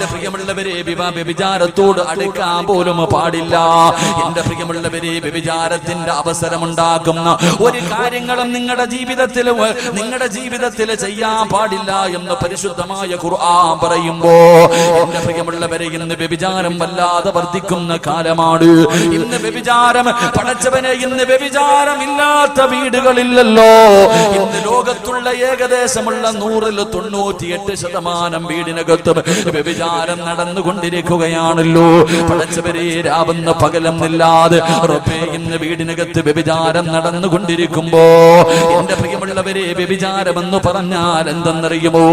എന്റെ പ്രിയമുള്ളവരെ, വ്യഭിചാരത്തോട് അടുക്കാൻ പോലും പാടില്ല. എന്റെ പ്രിയമുള്ളവരെ, വ്യഭിചാരത്തിന്റെ അവസരമുണ്ടാക്കുന്ന ഒരു കാര്യങ്ങളും നിങ്ങളുടെ ജീവിതത്തിൽ ചെയ്യാൻ പാടില്ല എന്ന് പരിശുദ്ധമായ ഖുർആൻ പറയുമ്പോ, എന്റെ പ്രിയമുള്ളവരെ, ഇന്ന് വ്യഭിചാരം വല്ലാതെ വർദ്ധിക്കുന്ന കാലമാണ്. ഇന്ന് വ്യഭിചാരം, പടച്ചവനെ, ഇന്ന് വ്യഭിചാരം ഇല്ലാത്ത വീടുകളില്ലല്ലോ. ഇന്ന് ലോകത്തുള്ള ഏകദേശമുള്ള 100-98% വീടിനകത്തും വ്യഭിചാരം നടന്നുകൊണ്ടിരിക്കുകയാണല്ലോ. പടച്ചവരെ, രാവെന്ന് പകലെന്നില്ലാതെ റബ്ബേ, ഇന്ന് വീടിനകത്ത് വ്യഭിചാരം നടന്നുകൊണ്ടിരിക്കുമ്പോ, എന്റെ പ്രിയമുള്ളവരെ, വ്യഭിചാരമെന്ന് പറഞ്ഞാൽ എന്തെന്നറിയുമോ?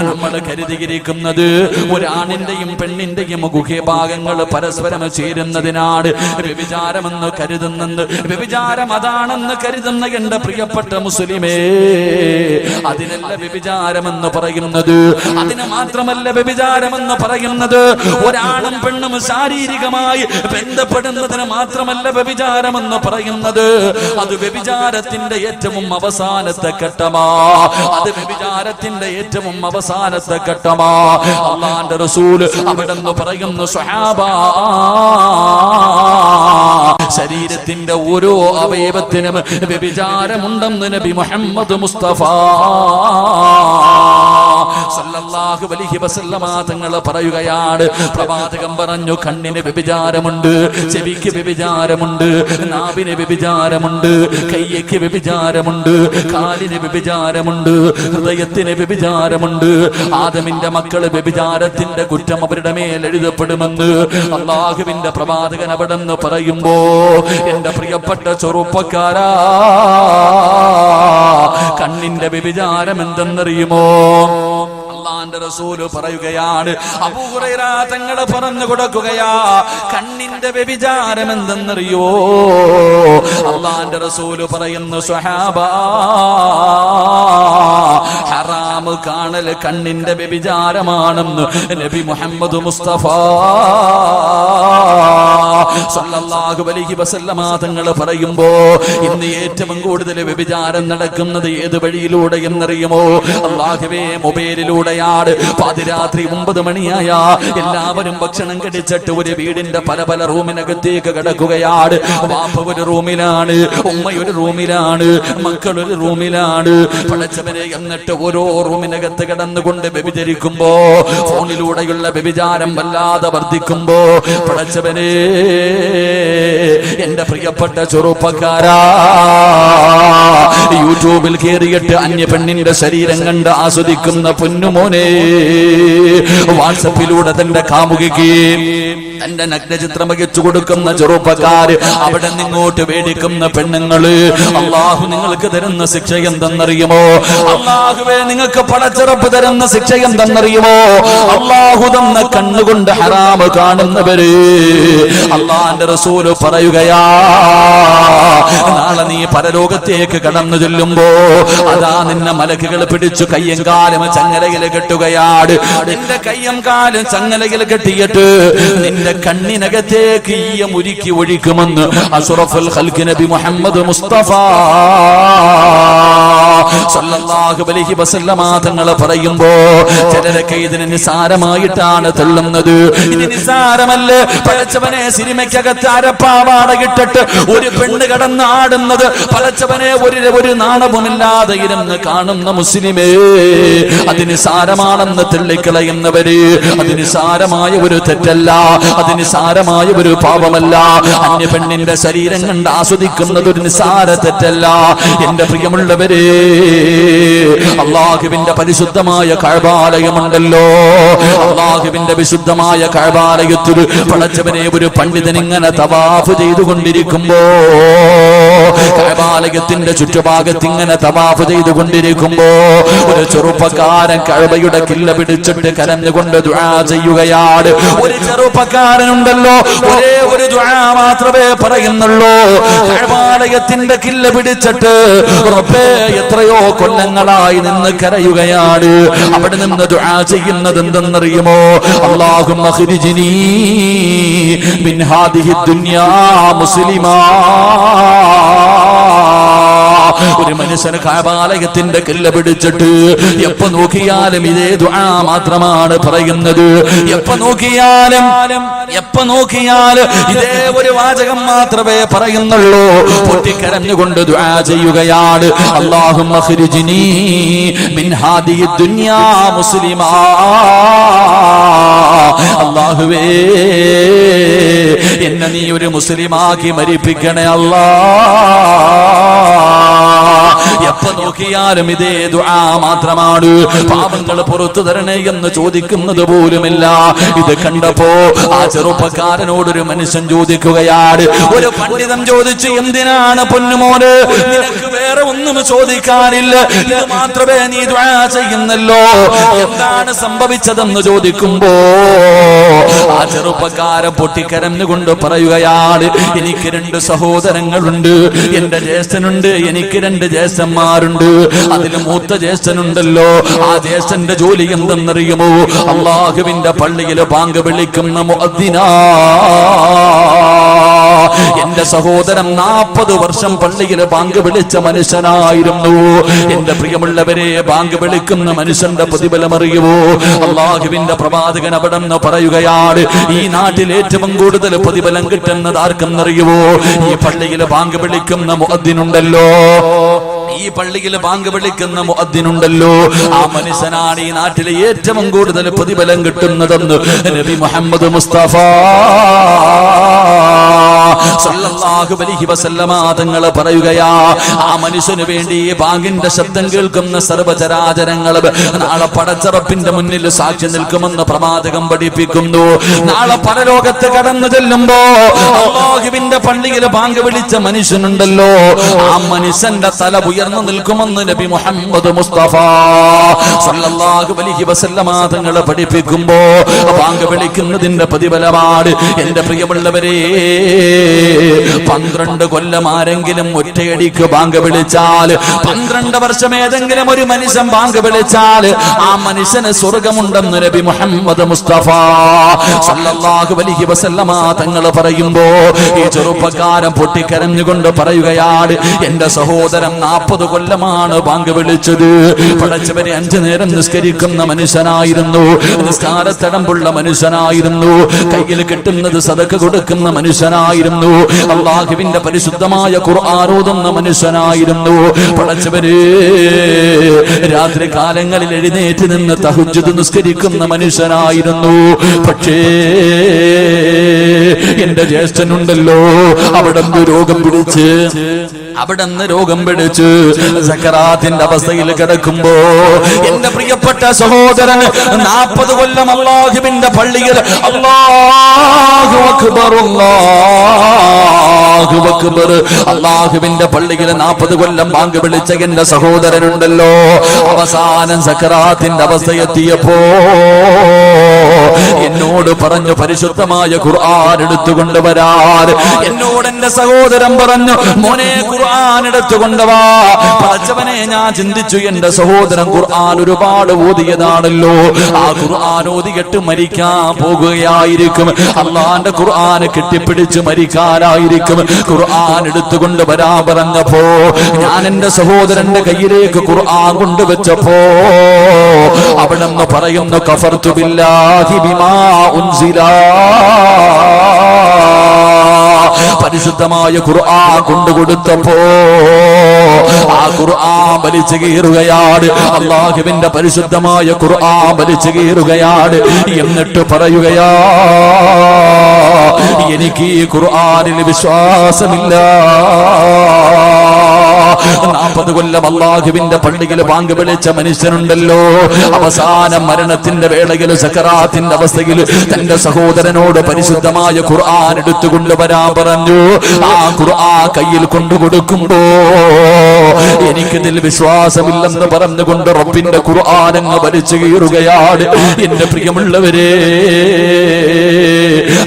നമ്മൾ കരുതിയിരിക്കുന്നത് ഒരാണിന്റെയും പെണ്ണിന്റെയും ഗുഹ്യഭാഗങ്ങൾ പരസ്പരം ചേരുന്നതിനാണ് വ്യഭിചാരമെന്ന് കരുതുന്നത്. വ്യഭിചാരം അതാണെന്ന് കരുതുന്ന എന്റെ പ്രിയപ്പെട്ട മുസ്ലിമേ, അതിനല്ല വ്യഭിചാരമെന്ന് പറയുന്നത്. അതിന് മാത്രമല്ല വ്യഭിചാരമെന്ന് പറയുന്നത്. ഒരാണും പെണ്ണും ശാരീരികമായി ബന്ധപ്പെടുന്നതിന് മാത്രമല്ല വ്യഭിചാരമെന്ന് പറയുന്നത്. അത് വ്യഭിചാരത്തിന്റെ ഏറ്റവും അവസാനത്തെ ഘട്ടമാ. അത് വ്യഭിചാരത്തിന്റെ ഏറ്റവും അവസാനത്തെ ഘട്ടമാ. അല്ലാഹുവിന്റെ റസൂൽ അവിടെന്ന് പറയുന്നു, സ്വഹാബാ, ശരീരത്തിന്റെ ഓരോ അവയവത്തിനും വ്യഭിചാരമുണ്ടെന്ന് നബി മുഹമ്മദ് മുസ്തഫ സല്ലല്ലാഹു അലൈഹി വസല്ലമ തങ്ങൾ പറയുകയാണ്. പ്രവാചകൻ പറഞ്ഞു, കണ്ണിന് വ്യഭിചാരമുണ്ട്, ചെവിക്ക് വ്യഭിചാരമുണ്ട്, നാവിന് വ്യഭിചാരമുണ്ട്, കൈയ്ക്ക് വ്യഭിചാരമുണ്ട്, കാലിന് വ്യഭിചാരമുണ്ട്, ഹൃദയത്തിന് വ്യഭിചാരമുണ്ട്. ആദമിന്റെ മക്കള് വ്യഭിചാരത്തിന്റെ കുറ്റം അവരുടെ മേൽ എഴുതപ്പെടുമെന്ന് അല്ലാഹുവിന്റെ പ്രവാചകൻ അവിടെന്ന് പറയുമ്പോ, എന്റെ പ്രിയപ്പെട്ട ചെറുപ്പക്കാരാ, കണ്ണിന്റെ വ്യഭിചാരം എന്തെന്നറിയുമോ? അല്ലാഹുവിന്റെ റസൂല് പറയുകയാണ്, അബൂ ഹുറൈറ തങ്ങൾ പറഞ്ഞു കൊടുക്കുകയാ, കണ്ണിന്റെ വ്യഭിചാരം എന്തെന്നറിയോ? അല്ലാഹുവിന്റെ റസൂല് പറയുന്നു, സ്വഹാബാ, ഹറാമ് കാണൽ കണ്ണിന്റെ വ്യഭിചാരമാണെന്ന് നബി മുഹമ്മദ് മുസ്തഫ സല്ലല്ലാഹു അലൈഹി വസല്ലമ തങ്ങൾ പറയുമ്പോ, ഇന്ന് ഏറ്റവും കൂടുതൽ വ്യഭിചാരം നടക്കുന്നത് ഏത് വഴിയിലൂടെ എന്നറിയുമോ? അല്ലാഹുവേ, മൊബൈലിലൂടെയാണ്. പാതിരാത്രി 9 മണിയായ എല്ലാവരും ഭക്ഷണം കഴിച്ചിട്ട് ഒരു വീടിന്റെ പല റൂമിനകത്തേക്ക് കിടക്കുകയാണ്. വാപ്പ ഒരു റൂമിലാണ്, ഉമ്മ ഒരു റൂമിലാണ്, മക്കൾ ഒരു റൂമിലാണ്. പടച്ചവനെ, എന്നിട്ട് ഓരോ റൂമിനകത്ത് കിടന്നുകൊണ്ട് വ്യഭിചരിക്കുമ്പോ, ഫോണിലൂടെയുള്ള വ്യഭിചാരം വല്ലാതെ വർദ്ധിക്കുമ്പോ, പടച്ചവനെ, എന്റെ പ്രിയപ്പെട്ട ചെറുപ്പക്കാരാ, യൂട്യൂബിൽ കയറിയിട്ട് അന്യ പെണ്ണിന്റെ ശരീരം കണ്ട് ആസ്വദിക്കുന്ന പൊന്നുമോനെ, വാട്സപ്പിലൂടെ തന്റെ കാമുകിക്ക് തന്റെ നഗ്നചിത്രം വഹിച്ചു കൊടുക്കുന്ന ചെറുപ്പക്കാര്, അവിടെ നിങ്ങോട്ട് വേടിക്കുന്ന പെണ്ണുങ്ങള്, അള്ളാഹു നിങ്ങൾക്ക് തരുന്ന ശിക്ഷ എന്തെന്നറിയുമോ? അള്ളാഹുവേ, നിങ്ങൾക്ക് പടച്ചിറപ്പ് തരുന്ന ശിക്ഷ എന്തെന്നറിയുമോ? അള്ളാഹു തന്ന കണ്ണുകൊണ്ട് ഹറാമ് കാണുന്നവര്, അള്ളാന്റെ റസൂല് പറയുകയാ, നാളെ നീ പരലോകത്തേക്ക് കടന്നു ചെല്ലുമ്പോ അതാ നിന്നെ മലക്കുകൾ പിടിച്ചു കയ്യും കാലും ചങ്ങലയിൽ കെട്ടുകയാണ്. നിന്റെ കയ്യും കാലും ചങ്ങലയിൽ കെട്ടിയിട്ട് നിന്റെ കണ്ണിനകത്തേക്ക് ഈയം ഉരുക്കി ഒഴിക്കുമെന്ന് അഷ്റഫുൽ ഖൽഖ് നബി മുഹമ്മദ് മുസ്തഫ സല്ലല്ലാഹു അലൈഹി വസല്ലമ തങ്ങൾ പറയുമ്പോ, ചിലരൊക്കെ ഇതിന് നിസാരമായിട്ടാണ് തള്ളുന്നത്. ഇത് നിസാരമല്ല. പടച്ചവനെ, സിനിമയ്ക്കകത്ത് അരപ്പാവാട ഇട്ടിട്ട് ഒരു പെണ്ണ് കടന്ന് ആടുന്നത് പടച്ചവനെ ഒരു നാണവുമില്ലാതെ ഇരുന്ന് കാണുന്ന മുസ്ലിമേ, അത് നിസാരമാണെന്ന് തള്ളിക്കളയുന്നവര്, അത് നിസാരമായ ഒരു തെറ്റല്ല, അത് നിസാരമായ ഒരു പാപമല്ല. അന്യ പെണ്ണിന്റെ ശരീരം കണ്ട് ആസ്വദിക്കുന്നത് ഒരു നിസാര തെറ്റല്ല. എന്റെ പ്രിയമുള്ളവരെ, അള്ളാഹുവിന്റെ പരിശുദ്ധമായ കഅബാലയമുണ്ടല്ലോ, അള്ളാഹുവിന്റെ വിശുദ്ധമായ കഅബാലയത്തിൽ പടച്ചവനെ ഒരു പണ്ഡിതൻ ഇങ്ങനെ തവാഫ് ചെയ്തുകൊണ്ടിരിക്കുമ്പോ, കഅബാലയത്തിന്റെ ചുറ്റുഭാഗത്ത് ഇങ്ങനെ തവാഫ് ചെയ്തുകൊണ്ടിരിക്കുമ്പോ, ഒരു ചെറുപ്പക്കാരൻ കഅബയുടെ കില്ല പിടിച്ചിട്ട് കരഞ്ഞുകൊണ്ട് ദുആ ചെയ്യുകയാണ്. ഒരു ചെറുപ്പക്കാരനുണ്ടല്ലോ, ഒരേ ഒരു ദുആ മാത്രമേ പറയുന്നുള്ളൂ. കഅബാലയത്തിന്റെ കില്ല പിടിച്ചിട്ട് റബ്ബേ, എത്രയോ കൊല്ലങ്ങളായി നിന്ന് കരയുകയാണ്. അവിടെ നിന്ന് ദുആ ചെയ്യുന്നത് എന്തെന്നറിയുമോ? അല്ലാഹുമ്മ ഖ്രിജ്നി മിൻ ഹാദിഹി ദുനിയാ മുസ്ലിമാ ഒരു മനുഷ്യന് കഅബാലയത്തിന്റെ കില്ല പിടിച്ചിട്ട് എപ്പോ നോക്കിയാലും ഇതേ ദുആ മാത്രമാണ് പറയുന്നത്. എപ്പോ നോക്കിയാലും ഇതേ ഒരു വാചകം മാത്രമേ പറയുന്നുള്ളൂ. പൊട്ടിക്കരഞ്ഞുകൊണ്ട് ദുആ ചെയ്യുകയാണ്. അല്ലാഹുമ്മ ഖ്രിജ്നി മിൻ ഹാദിഹി ദുനിയാ മുസ്ലിമാ. അല്ലാഹുവേ എന്നെ നീ ഒരു മുസ്ലിമാക്കി മരിപ്പിക്കണേ അല്ലാ. എപ്പോ നോക്കിയാലും ഇതേ ദുആ മാത്രമാണ്. പാപങ്ങൾ പുറത്തു തരണേ എന്ന് ചോദിക്കുന്നത് പോലുമില്ല. ഇത് കണ്ടപ്പോ ആ ചെറുപ്പക്കാരനോടൊരു മനുഷ്യൻ ചോദിക്കുകയാണ്. ഒരു പണ്ഡിതൻ ചോദിച്ചു, എന്തിനാണ് പൊന്നുമോന് നിനക്ക് വേറെ ഒന്നും ചോദിക്കാനില്ല, ഇത് മാത്രമേ നീ ദുആ ചെയ്യുന്നല്ലോ, എന്താണ് സംഭവിച്ചതെന്ന് ചോദിക്കുമ്പോ ആ ചെറുപ്പക്കാരൻ പൊട്ടിക്കരഞ്ഞുകൊണ്ട് പറയുകയാണ്, എനിക്ക് 2 സഹോദരങ്ങളുണ്ട്, എന്റെ ജ്യേഷ്ഠനുണ്ട്, എനിക്ക് 2 ജ്യേഷ്ഠന്മാരുണ്ട്. അതിൽ മൂത്ത ജ്യേഷ്ഠനുണ്ടല്ലോ, ആ ജ്യേഷ്ഠന്റെ ജോലി എന്തെന്നറിയുമോ? അല്ലാഹുവിന്റെ പള്ളിയിൽ ബാങ്ക് വിളിക്കുന്ന മുഅദ്ദിനാ. എന്റെ സഹോദരൻ 40 വർഷം പള്ളിയിൽ ബാങ്ക് വിളിച്ച മനുഷ്യനായിരുന്നു. എന്റെ പ്രിയമുള്ളവരെ, ബാങ്ക് വിളിക്കുന്ന മനുഷ്യന്റെ പ്രതിഫലം അറിയുമോ? അല്ലാഹുവിന്റെ പ്രവാചകൻ അവിടെ നിന്ന് പറയുകയാണ്, ഈ നാട്ടിൽ ഏറ്റവും കൂടുതൽ പ്രതിഫലം കിട്ടുന്നത് ആർക്കെന്നറിയുമോ? ഈ പള്ളിയിൽ ബാങ്ക് വിളിക്കുന്ന മുഅദ്ദിനുണ്ടല്ലോ, ഈ പള്ളിയിൽ ബാങ്ക് വിളിക്കുന്ന മുഅദ്ദിനുണ്ടല്ലോ, ആ മനുഷ്യനാണ് ഈ നാട്ടിലെ ഏറ്റവും കൂടുതൽ പ്രതിഫലം കിട്ടുന്നതെന്ന് നബി മുഹമ്മദ് മുസ്തഫ സല്ലല്ലാഹു അലൈഹി വസല്ലമ തങ്ങൾ പറയുകയാ. ആ മനുഷ്യന് വേണ്ടി ബാങ്കിന്റെ ശബ്ദം കേൾക്കുന്ന സർവ്വചരാചരങ്ങൾ നാളെ പടച്ചറപ്പിന്റെ മുന്നിൽ സാക്ഷി നിൽക്കുമെന്ന് പ്രവാചകൻ പഠിപ്പിക്കുന്നു. നാളെ പരലോകത്ത് കടന്നു ചെല്ലുമ്പോ അല്ലാഹുവിന്റെ പള്ളിയിൽ ബാങ്ക് വിളിച്ച മനുഷ്യനുണ്ടല്ലോ, ആ മനുഷ്യന്റെ തല ഉയർന്നു നിൽക്കുമെന്ന് നബി മുഹമ്മദ് മുസ്തഫ സല്ലല്ലാഹു അലൈഹി വസല്ലമ തങ്ങൾ പഠിപ്പിക്കുമ്പോ ബാങ്ക് വിളിക്കുന്നതിന്റെ പ്രതിഫലമാണ്. എന്റെ പ്രിയമുള്ളവരെ, 12 കൊല്ലം ആരെങ്കിലും ഒറ്റയടിക്ക് ബാങ്ക് വിളിച്ചാൽ, 12 വർഷം ഏതെങ്കിലും ഒരു മനുഷ്യൻ ബാങ്ക് വിളിച്ചാൽ ആ മനുഷ്യന് സ്വർഗമുണ്ടെന്ന് നബി മുഹമ്മദ് മുസ്തഫ സല്ലല്ലാഹു അലൈഹി വസല്ലമ തങ്ങൾ പറയുമ്പോ ഈ ചെറുപ്പക്കാരൻ പൊട്ടിക്കരഞ്ഞുകൊണ്ട് പറയുകയാണ്, എന്റെ സഹോദരൻ 40 കൊല്ലമാണ് ബാങ്ക് വിളിച്ചത്. പടച്ചവനെ 5 നേരം നിസ്കരിക്കുന്ന മനുഷ്യനായിരുന്നു, നിസ്കാരത്തടമ്പുള്ള മനുഷ്യനായിരുന്നു, കയ്യിൽ കിട്ടുന്നത് സദഖ കൊടുക്കുന്ന മനുഷ്യനായിരുന്നു, അല്ലാഹുവിന്റെ പരിശുദ്ധമായ ഖുർആൻ ഓതുന്ന മനുഷ്യനായിരുന്നു. പടച്ചവനെ രാത്രി കാലങ്ങളിൽ എഴുന്നേറ്റ് നിന്ന് തഹജ്ജുദ് നിസ്കരിക്കുന്ന മനുഷ്യനായിരുന്നു. പക്ഷേ എന്റെ ജ്യേഷ്ഠനുണ്ടല്ലോ, അവിടുന്ന് രോഗം പിടിച്ച് സക്കറാത്തിന്റെ അവസ്ഥയിൽ കിടക്കുമ്പോ എന്റെ പ്രിയപ്പെട്ട സഹോദരൻ 40 കൊല്ലം അല്ലാഹുവിന്റെ പള്ളിയിൽ അല്ലാഹു അക്ബർ അല്ലാഹു അക്ബർ അല്ലാഹുവിന്റെ പള്ളിയിൽ 40 കൊല്ലം ബാങ്ക് വിളിച്ച എന്റെ സഹോദരനുണ്ടല്ലോ, അവസാനം സക്കറാത്തിന്റെ അവസ്ഥ എത്തിയപ്പോ എന്നോട് പറഞ്ഞു, പരിശുദ്ധമായ ഖുർആൻ എടുത്തുകൊണ്ടുവരാൻ. എന്നോട് എന്റെ സഹോദരൻ പറഞ്ഞു, മോനെ ഖുർആൻ എടുത്തുകൊണ്ടുവാ. പടച്ചവനെ, ഞാൻ ചിന്തിച്ചു, എന്റെ സഹോദരൻ ഖുർആൻ ഒരുപാട് ഓതിയതാണല്ലോ, ആ ഖുർആൻ ഓതിയിട്ട് മരിക്കാൻ പോകുകയായിരിക്കും, അള്ളാന്റെ ഖുർആൻ കെട്ടിപ്പിടിച്ച് മരിക്കാനായിരിക്കും. ഖുർആൻ എടുത്തുകൊണ്ട് വരാൻ പറഞ്ഞപ്പോ ഞാൻ എന്റെ സഹോദരന്റെ കയ്യിലേക്ക് ഖുർആൻ കൊണ്ടുവച്ചപ്പോ അവിടെ നിന്ന് പറയുന്നു, കഫർതു ബില്ലാഹി ബിമാ ഉൻസില. പരിശുദ്ധമായ ഖുർആൻ കൊണ്ടുകൊടുത്തപ്പോ ആ ഖുർആൻ വലിച്ചു കീറുകയാണ്, അല്ലാഹുവിന്റെ പരിശുദ്ധമായ ഖുർആൻ വലിച്ചു കീറുകയാണ്. എന്നിട്ട് പറയുകയാ, എനിക്ക് ഈ ഖുർആനിൽ വിശ്വാസമില്ല. 40 കൊല്ലം അല്ലാഹുവിന്റെ പള്ളിയിൽ ബാങ്ക് വിളിച്ച മനുഷ്യനുണ്ടല്ലോ, അവസാനം മരണത്തിന്റെ വേളയിൽ സക്കറാത്തിന്റെ അവസ്ഥയിൽ തന്റെ സഹോദരനോട് പരിശുദ്ധമായ ഖുർആൻ എടുത്തുകൊണ്ടുവരാൻ പറഞ്ഞു. ആ ഖുർആൻ കയ്യിൽ കൊണ്ടുകൊടുക്കുമ്പോ എനിക്കിതിൽ വിശ്വാസമില്ലെന്ന് പറഞ്ഞുകൊണ്ട് റബ്ബിന്റെ ഖുർആൻ അങ്ങ് വലിച്ചു കീറുകയാണ്. എന്റെ പ്രിയമുള്ളവരെ,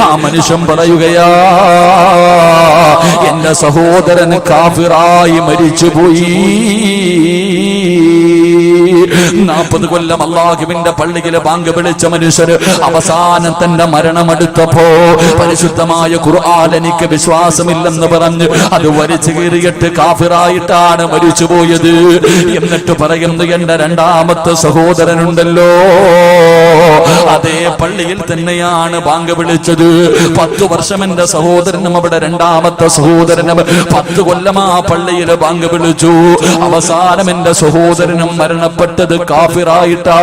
ആ മനുഷ്യൻ പറയുകയാ, എന്റെ സഹോദരൻ കാഫിറായി മരിച്ചുപോയി. 40 കൊല്ലം അല്ലാഹുവിന്റെ പള്ളിയിലെ ബാങ്ക് വിളിച്ച മനുഷ്യര് അവസാനം തന്റെ മരണമെടുത്തപ്പോ പരിശുദ്ധമായ ഖുർആൻ എനിക്ക് വിശ്വാസമില്ലെന്ന് പറഞ്ഞ് അത് വലിച്ചു കീറിയിട്ട് കാഫിറായിട്ടാണ് മരിച്ചുപോയത്. എന്നിട്ട് പറയുന്നു, എന്റെ രണ്ടാമത്തെ സഹോദരനുണ്ടല്ലോ, അതേ പള്ളിയിൽ തന്നെയാണ് ബാങ്ക് വിളിച്ചത്. 10 വർഷം എന്റെ സഹോദരനും അവിടെ രണ്ടാമത്തെ സഹോദരനും 10 കൊല്ലം ആ പള്ളിയിൽ ബാങ്ക് വിളിച്ചു. അവസാനം എന്റെ സഹോദരനും മരണപ്പെട്ടത് കാഫിറായിട്ടാ.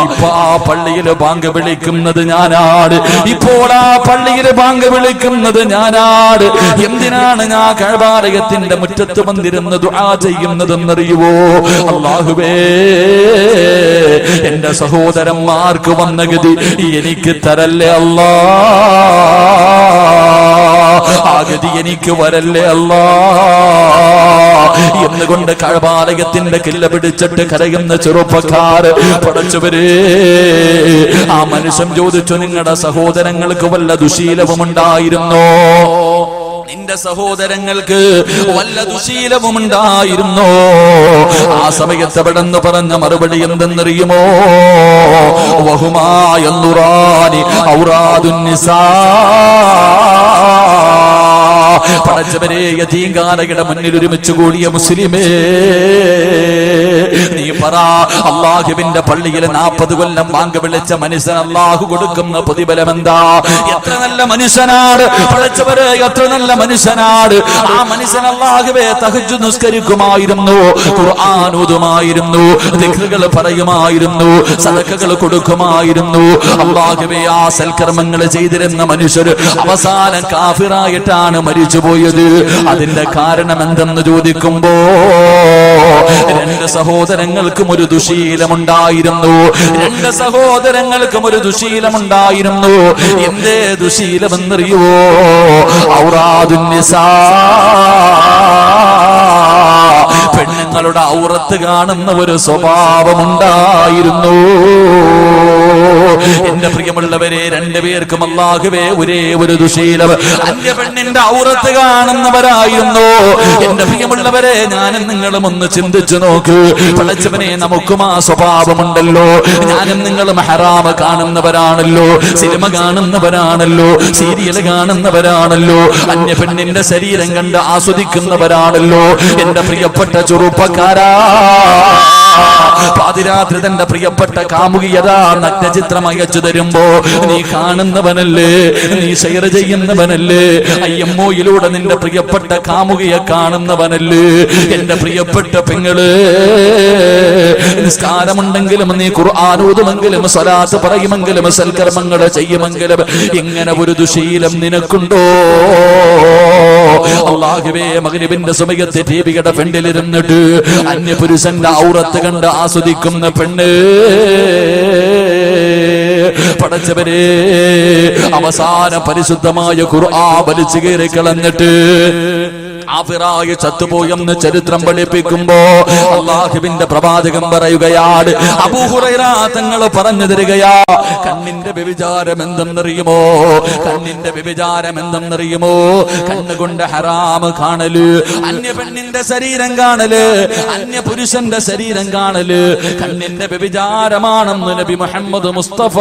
ഇപ്പൊ ആ പള്ളിയിൽ ബാങ്ക് വിളിക്കുന്നത് ഞാനാണ്. ഇപ്പോൾ ആ പള്ളിയിൽ ബാങ്ക് വിളിക്കുന്നത് ഞാനാണ്. എന്തിനാണ് ഞാൻ കഅബാലയത്തിന്റെ മുറ്റത്ത് വന്നിരുന്ന് ദുആ ചെയ്യുന്നതെന്നറിയുവോ? അല്ലാഹുവേ, എന്റെ സഹോദരന്മാർക്ക് വന്ന ഗതി എനിക്ക് തരല്ലേ അല്ലാ, ആ ഗതി എനിക്ക് വരല്ലേ അല്ലാ എന്നുകൊണ്ട് കഅബാലയത്തിന്റെ കില്ല പിടിച്ചിട്ട് കരയുന്ന ചെറുപ്പക്കാര് പടച്ചവരെ. ആ മനുഷ്യൻ ചോദിച്ചു, നിങ്ങളുടെ സഹോദരങ്ങൾക്ക് വല്ല ദുശീലവും ഉണ്ടായിരുന്നോ? നിന്റെ സഹോദരങ്ങൾക്ക് വല്ല ദുശീലവും ഉണ്ടായിരുന്നോ? ആ സമയത്ത് പെട്ടെന്ന് പറഞ്ഞ മറുപടി എന്തെന്നറിയുമോ? വഹുമായന്നുറാനി ഔറാദുൻ നിസാ. പടച്ചവരെ, യതീംഖാനയുടെ മുന്നിൽ ഒരുമിച്ച് കൂടിയ മുസ്ലിമേ, നീ പറ, അല്ലാഹുവിന്റെ പള്ളിയിൽ 40 കൊല്ലം ബാങ്ക് വിളിച്ച മനുഷ്യൻ അല്ലാഹു കൊടുക്കുന്ന പ്രതിഫലം എന്താ? എത്ര നല്ല മനുഷ്യനാണ് പടച്ചവരെ, എത്ര നല്ല മനുഷ്യനാണ്. ആ മനുഷ്യൻ അല്ലാഹുവേ തഹജ്ജുദ് നിസ്കരിക്കുമായിരുന്നു, ഖുർആൻ ഓതുമായിരുന്നു, ദിക്റുകൾ പറയുമായിരുന്നു, സദഖകൾ കൊടുക്കുമായിരുന്നു. അല്ലാഹുവേ, ആ സൽക്കർമ്മങ്ങൾ ചെയ്തിരുന്ന മനുഷ്യർ അവസാനം കാഫിറായിട്ടാണ് മരിച്ചുപോയത്. അതിന്റെ കാരണം എന്തെന്ന് ചോദിക്കുമ്പോ, 2 സഹോദരങ്ങൾക്കും ഒരു ദുശീലമുണ്ടായിരുന്നു. 2 സഹോദരങ്ങൾക്കും ഒരു ദുശീലമുണ്ടായിരുന്നു. എന്തേ ദുശീലമെന്നറിയോ? ഔറാദുൻ നിസാ, പെണ്ണുങ്ങളുടെ ഔറത്ത് കാണുന്ന ഒരു സ്വഭാവമുണ്ടായിരുന്നു. എന്റെ പ്രിയമുള്ളവരെ, 2 പേർക്കും അല്ലാഹുവേ ഒരേ ഒരു ദുശീലം, അന്യ പെണ്ണിന്റെ ഔറത്ത് കാണുന്നവരായിരുന്നു. എന്റെ പ്രിയമുള്ളവരെ, ഞാനും നിങ്ങളും ഒന്ന് ചിന്തിച്ചു നോക്ക്. പടച്ചവനെ, നമുക്കും ആ സ്വഭാവമുണ്ടല്ലോ. ഞാനും നിങ്ങളും ഹറാമ കാണുന്നവരാണല്ലോ, സിനിമ കാണുന്നവരാണല്ലോ, സീരിയൽ കാണുന്നവരാണല്ലോ, അന്യ പെണ്ണിന്റെ ശരീരം കണ്ട് ആസ്വദിക്കുന്നവരാണല്ലോ. എന്റെ പ്രിയപ്പെട്ട ചെറുപ്പക്കാരാ, പാതിരാത്രി തന്റെ പ്രിയപ്പെട്ട കാമുകിയതാ നഗ്നചിത്രം അയച്ചു തരുമ്പോ നീ കാണുന്നവനല്ലേ, നീ ഷെയർ ചെയ്യുന്നവനല്ലേ, IMOയിലൂടെ നിന്റെ പ്രിയപ്പെട്ട കാമുകിയെ കാണുന്നവനല്ലേ? എന്റെ പ്രിയപ്പെട്ട പെങ്ങള്, നിസ്കാരമുണ്ടെങ്കിലും നീ ഖുർആൻ ഓതുമെങ്കിലും സ്വലാത്ത് പറയുമെങ്കിലും സൽക്കർമ്മങ്ങൾ ചെയ്യുമെങ്കിലും ഇങ്ങനെ ഒരു ദുശീലം നിനക്കുണ്ടോ? അല്ലാഹുവേ, മഗ്രിബിന്റെ സമയത്ത് ടിവിയുടെ ഫ്രണ്ടിലിരുന്നിട്ട് അന്യപുരുഷന്റെ ഔറത്ത് കണ്ട് ആസ്വദിക്കുന്ന പെണ്ണ്, പടച്ചവരെ, അവസാന പരിശുദ്ധമായ ഖുർആൻ വലിച്ചു കയറി കളഞ്ഞിട്ട് കാഫിറായി ചത്തുപോയെന്ന് ചരിത്രം പഠിപ്പിക്കുമ്പോ അല്ലാഹുവിന്റെ പ്രവാചകൻ പറയുകയാണ്, അബൂ ഹുറൈറ തങ്ങൾ പറഞ്ഞു തരികയാ, കണ്ണിന്റെ വ്യഭിചാരം എന്തെന്നറിയുമോ? കണ്ണിന്റെ വ്യഭിചാരം എന്തെന്നറിയുമോ? കണ്ണുകൊണ്ട് ഹറാമ് കാണല്, അന്യ പെണ്ണിന്റെ ശരീരം കാണല്, അന്യ പുരുഷന്റെ ശരീരം കാണല് കണ്ണിന്റെ വ്യഭിചാരമാണെന്ന് നബി മുഹമ്മദ് മുസ്തഫ.